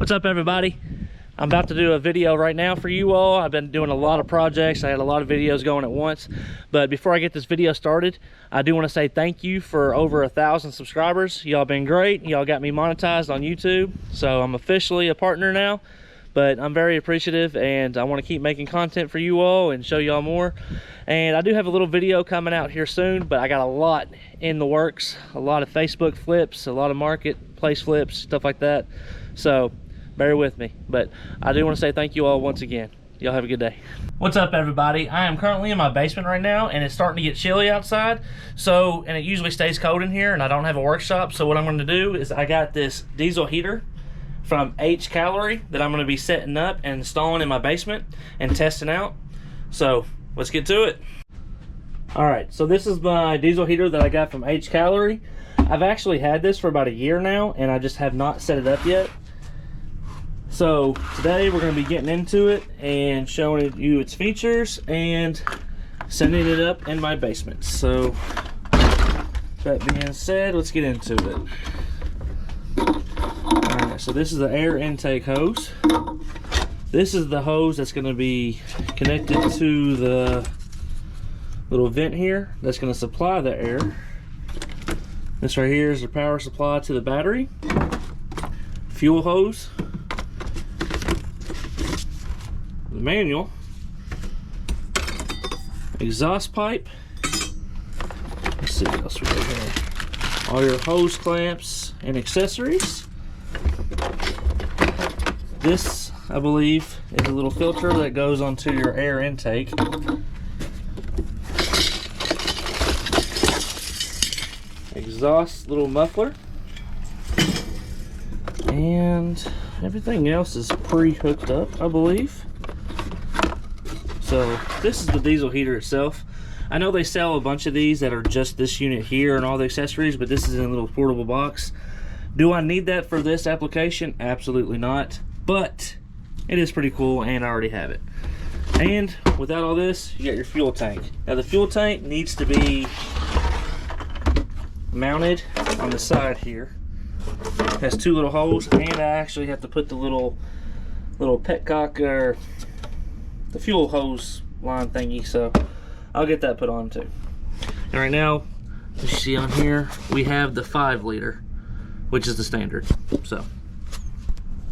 What's up, everybody? I'm about to do a video right now for you all. I've been doing a lot of projects. I had a lot of videos going at once. But before I get this video started, I do want to say thank you for over 1,000 subscribers. Y'all been great. Y'all got me monetized on YouTube. So I'm officially a partner now. But I'm very appreciative, and I want to keep making content for you all and show y'all more. And I do have a little video coming out here soon, but I got a lot in the works. A lot of Facebook flips, a lot of marketplace flips, stuff like that. So bear with me, but I do want to say thank you all once again. Y'all have a good day. What's up, everybody? I am currently in my basement right now, and it's starting to get chilly outside. So, and it usually stays cold in here, and I don't have a workshop. So what I'm going to do is I got this diesel heater from H Calorie that I'm going to be setting up and installing in my basement and testing out. So let's get to it. All right, so this is my diesel heater that I got from H Calorie. I've actually had this for about a year now, and I just have not set it up yet. So today we're going to be getting into it and showing you its features and setting it up in my basement. So that being said, let's get into it. Alright, so this is the air intake hose. This is the hose that's going to be connected to the little vent here that's going to supply the air. This right here is the power supply to the battery. Fuel hose. The manual, exhaust pipe. Let's see what else we got here. All your hose clamps and accessories. This, I believe, is a little filter that goes onto your air intake. Exhaust little muffler. And everything else is pre-hooked up, I believe. So this is the diesel heater itself. I know they sell a bunch of these that are just this unit here and all the accessories, but this is in a little portable box. Do I need that for this application? Absolutely not. But it is pretty cool, and I already have it. And without all this, you got your fuel tank. Now the fuel tank needs to be mounted on the side here. It has two little holes, and I actually have to put the little petcock or the fuel hose line thingy, so I'll get that put on too. And right now, as you see on here, we have the 5 liter, which is the standard. So,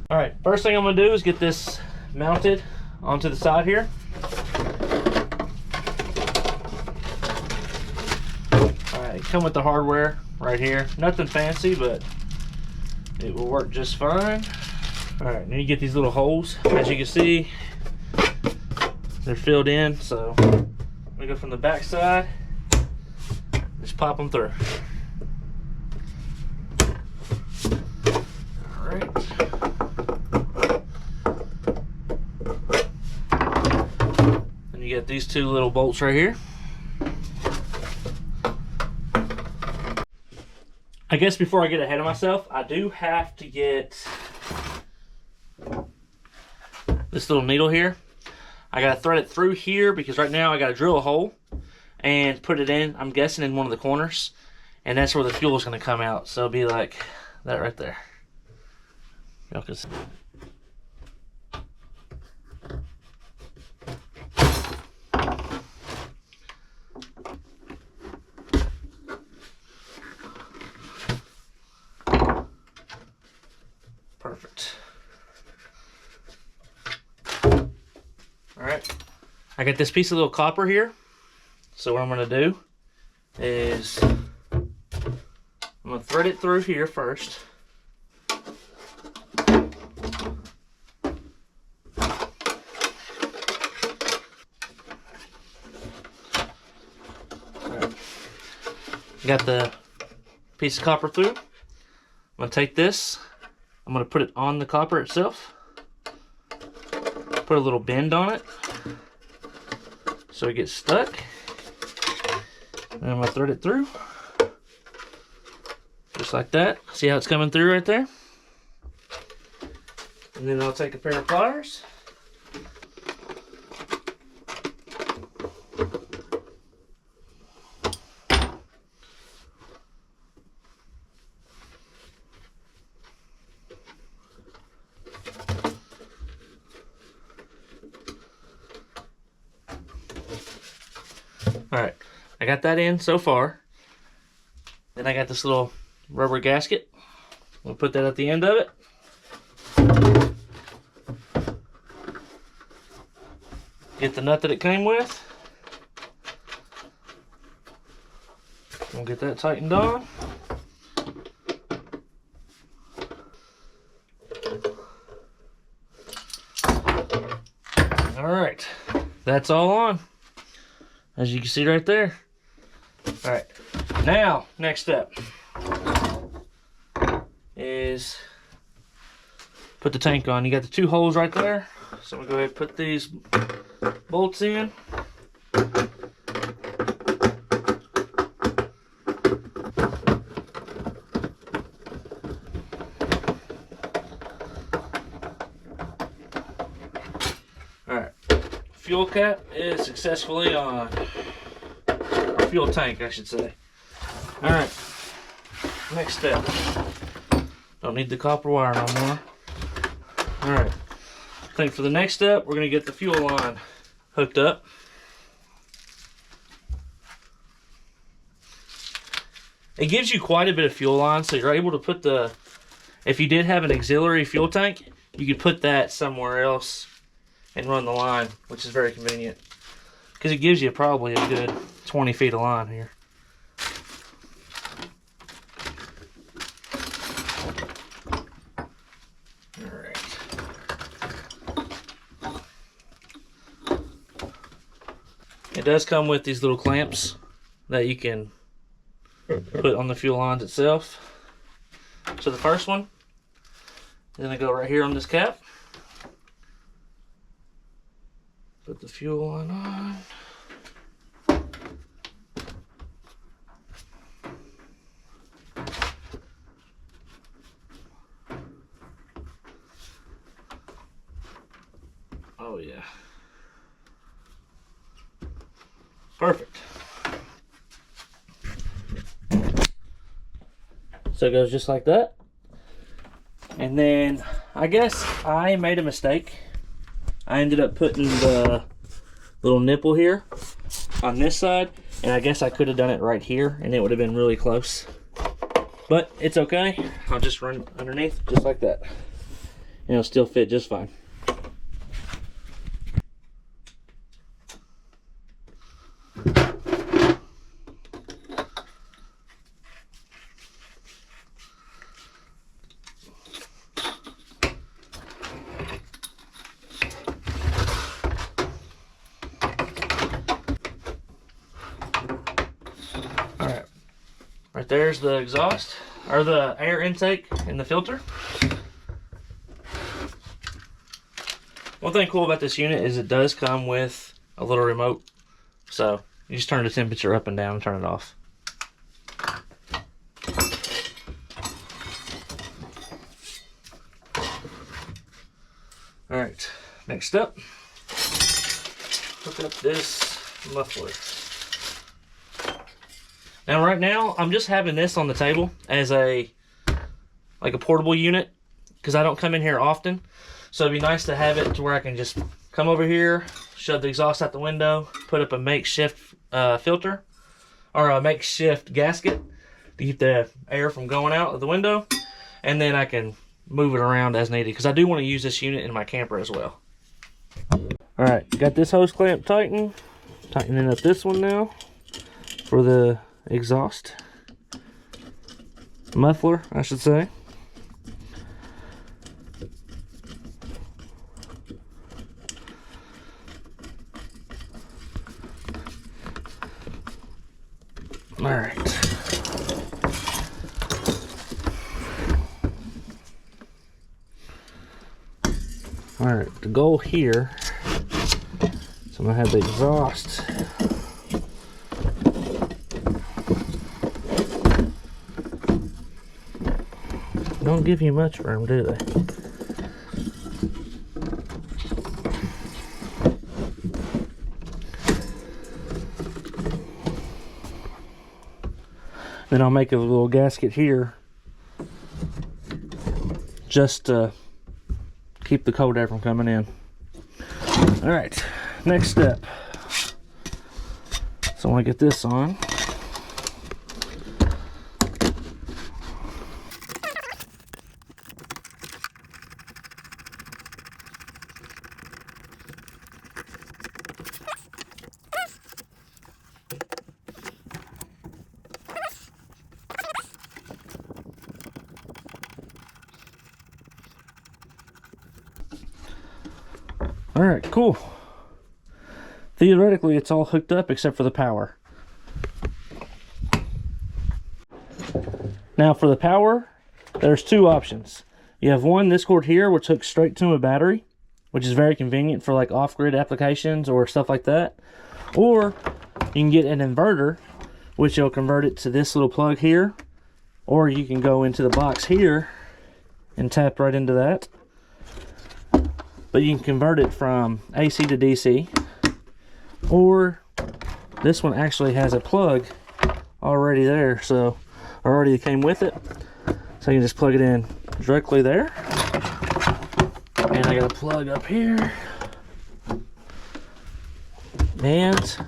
all right, first thing I'm gonna do is get this mounted onto the side here. All right, come with the hardware right here. Nothing fancy, but it will work just fine. All right, now you get these little holes. As you can see, they're filled in, so we go from the back side, just pop them through. All right. And you got these two little bolts right here. I guess before I get ahead of myself, I do have to get this little needle here. I gotta thread it through here because right now I gotta drill a hole and put it in, I'm guessing, in one of the corners, and that's where the fuel is gonna come out. So it'll be like that right there. Y'all can see. Perfect. Alright, I got this piece of little copper here. So what I'm going to do is I'm going to thread it through here first. Alright. Got the piece of copper through. I'm going to take this, I'm going to put it on the copper itself. Put a little bend on it so it gets stuck. And I'm gonna thread it through just like that. See how it's coming through right there? And then I'll take a pair of pliers. All right, I got that in so far. Then I got this little rubber gasket. We'll put that at the end of it. Get the nut that it came with. We'll get that tightened on. All right, that's all on, as you can see right there. All right, now next step is put the tank on. You got the 2 holes right there, so I'm gonna go ahead and put these bolts in. Alright, fuel cap is successfully on, or fuel tank I should say. Alright, next step. Don't need the copper wire no more. Alright, I think for the next step we're going to get the fuel line hooked up. It gives you quite a bit of fuel line, so you're able to put the, if you did have an auxiliary fuel tank, you could put that somewhere else and run the line, which is very convenient because it gives you probably a good 20 feet of line here. All right. It does come with these little clamps that you can put on the fuel lines itself. So the first one is going to go right here on this cap. Put the fuel line on. Oh yeah. Perfect. So it goes just like that. And then I guess I made a mistake. I ended up putting the little nipple here on this side, and I guess I could have done it right here and it would have been really close. But it's okay. I'll just run underneath just like that. And it'll still fit just fine. Right there's the exhaust, or the air intake and the filter. One thing cool about this unit is it does come with a little remote. So you just turn the temperature up and down and turn it off. Alright, next up, hook up this muffler. Now right now, I'm just having this on the table as a portable unit because I don't come in here often. So it'd be nice to have it to where I can just come over here, shove the exhaust out the window, put up a makeshift filter or a makeshift gasket to keep the air from going out of the window, and then I can move it around as needed because I do want to use this unit in my camper as well. Alright, got this hose clamp tightened. Tightening up this one now for the exhaust muffler, I should say. All right. All right, the goal here, so I'm gonna have the exhaust don't give you much room, do they? Then I'll make a little gasket here just to keep the cold air from coming in. All right, next step. So I want to get this on. All right, cool. Theoretically, it's all hooked up except for the power. Now for the power, there's two options. You have one, this cord here, which hooks straight to a battery, which is very convenient for like off-grid applications or stuff like that. Or you can get an inverter, which will convert it to this little plug here. Or you can go into the box here and tap right into that. But you can convert it from AC to DC. Or this one actually has a plug already there, so already came with it. So you can just plug it in directly there. And I got a plug up here. And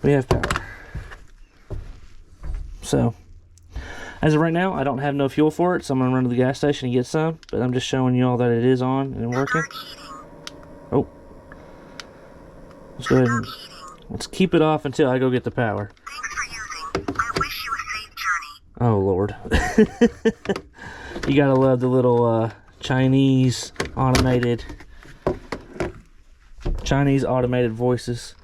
we have power. So as of right now, I don't have no fuel for it, so I'm going to run to the gas station and get some. But I'm just showing you all that it is on and working. Oh. Let's go ahead and let's keep it off until I go get the power. Thanks for using. I wish you a safe journey. Oh, Lord. You gotta love the little Chinese automated voices.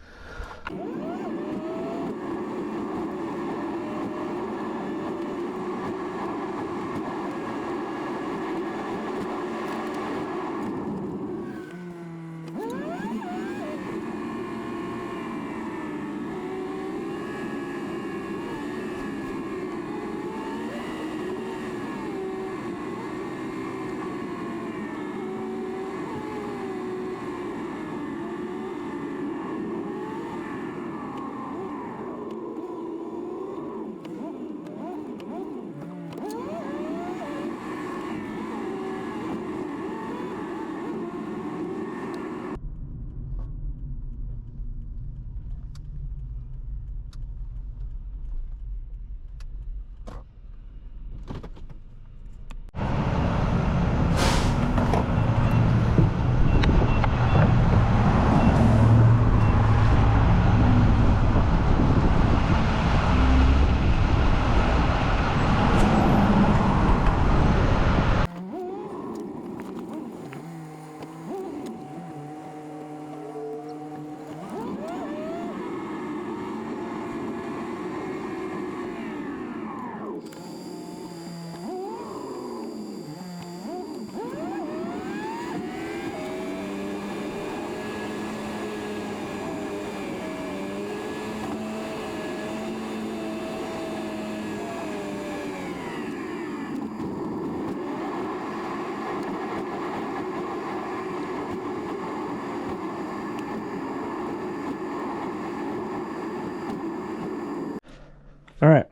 All right,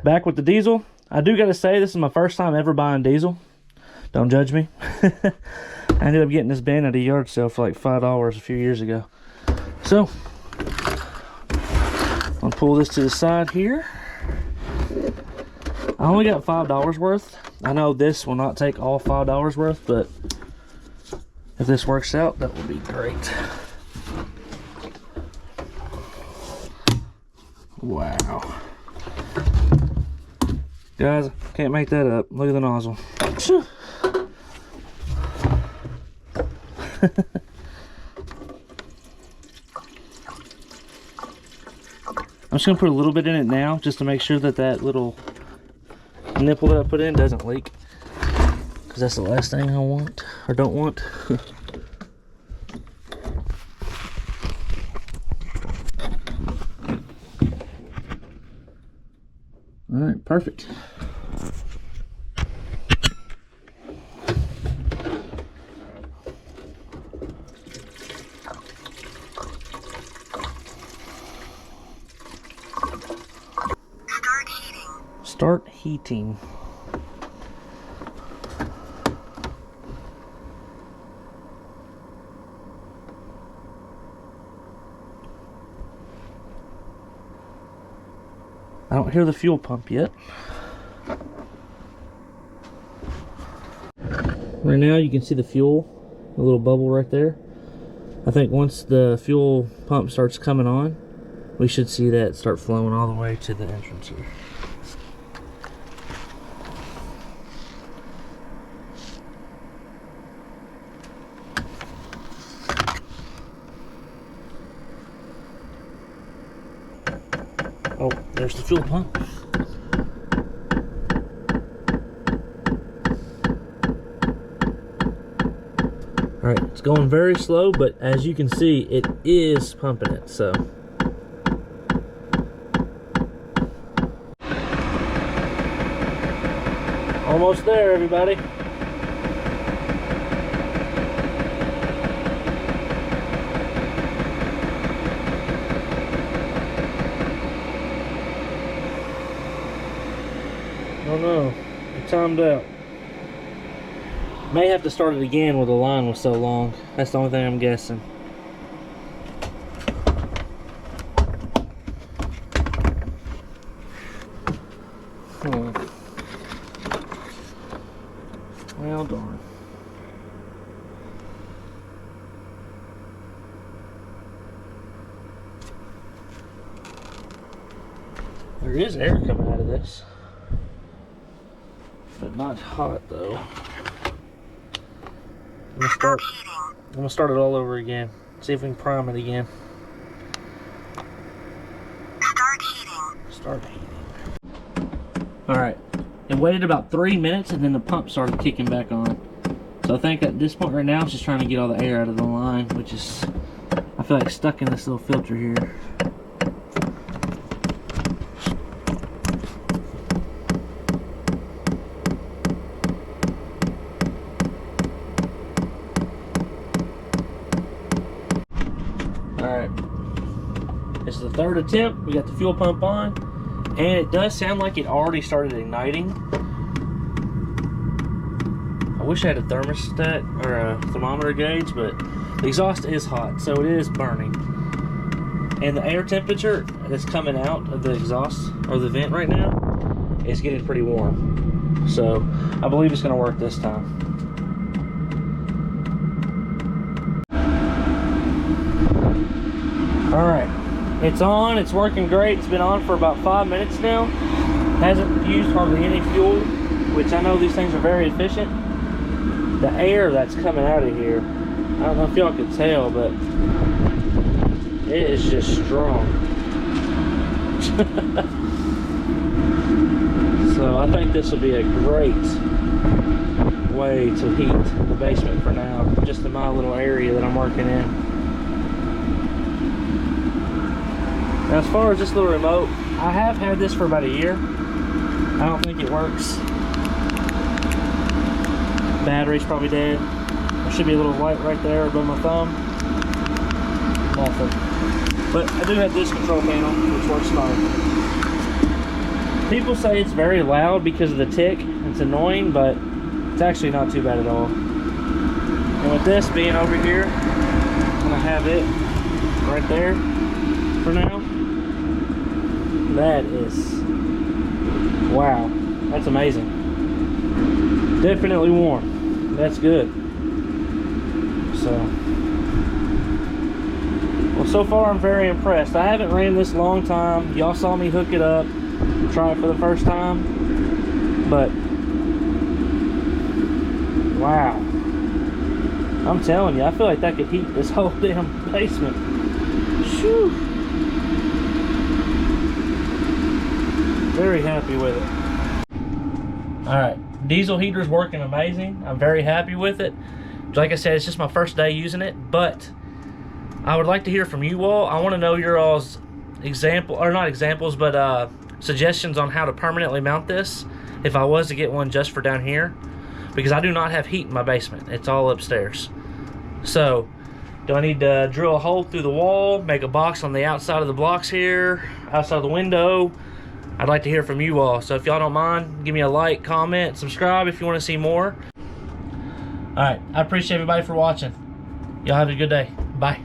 back with the diesel. I do got to say, this is my first time ever buying diesel. Don't judge me. I ended up getting this bin at a yard sale for like $5 a few years ago. So, I'll pull this to the side here. I only got $5 worth. I know this will not take all $5 worth, but if this works out, that will be great. Wow. Guys, can't make that up. Look at the nozzle. I'm just going to put a little bit in it now, just to make sure that that little nipple that I put in doesn't leak. Because that's the last thing I want, or don't want. Alright, perfect. Start heating. don't hear the fuel pump yet. Right now you can see the fuel, a little bubble right there. I think once the fuel pump starts coming on, we should see that start flowing all the way to the entrance here. Oh, there's the fuel pump. All right, it's going very slow, but as you can see, it is pumping it, so. Almost there, everybody. Oh no, it timed out. May have to start it again where the line was so long. That's the only thing I'm guessing. Well, darn. There is air coming out of this, but not hot though. I'm gonna start it all over again. See if we can prime it again. Start heating. Start heating. Alright. It waited about 3 minutes and then the pump started kicking back on. So I think at this point right now it's just trying to get all the air out of the line, which is, I feel like, stuck in this little filter here. Alright, this is the third attempt. We got the fuel pump on, and it does sound like it already started igniting. I wish I had a thermostat or a thermometer gauge, but the exhaust is hot, so it is burning. And the air temperature that's coming out of the exhaust or the vent right now is getting pretty warm. So I believe it's going to work this time. Alright, it's on, it's working great. It's been on for about 5 minutes now. Hasn't used hardly any fuel, which I know these things are very efficient. The air that's coming out of here, I don't know if y'all can tell, but it is just strong. So I think this will be a great way to heat the basement for now, just in my little area that I'm working in. Now, as far as this little remote, I have had this for about a year. I don't think it works. Battery's probably dead. There should be a little light right there above my thumb. Nothing. But I do have this control panel, which works fine. People say it's very loud because of the tick. It's annoying, but it's actually not too bad at all. And with this being over here, I'm gonna have it right there for now. That is, wow, that's amazing. Definitely warm. That's good. Well, so far I'm very impressed. I haven't ran this long time. Y'all saw me hook it up, try it for the first time, but wow, I'm telling you, I feel like that could heat this whole damn basement. Shoo. Very happy with it. All right, diesel heater's working amazing. I'm very happy with it. Like I said, it's just my first day using it, but I would like to hear from you all. I want to know your all's suggestions on how to permanently mount this if I was to get one just for down here, because I do not have heat in my basement. It's all upstairs. So do I need to drill a hole through the wall, make a box on the outside of the blocks here, outside of the window? I'd like to hear from you all. So if y'all don't mind, give me a like, comment, subscribe if you want to see more. All right, I appreciate everybody for watching. Y'all have a good day. Bye.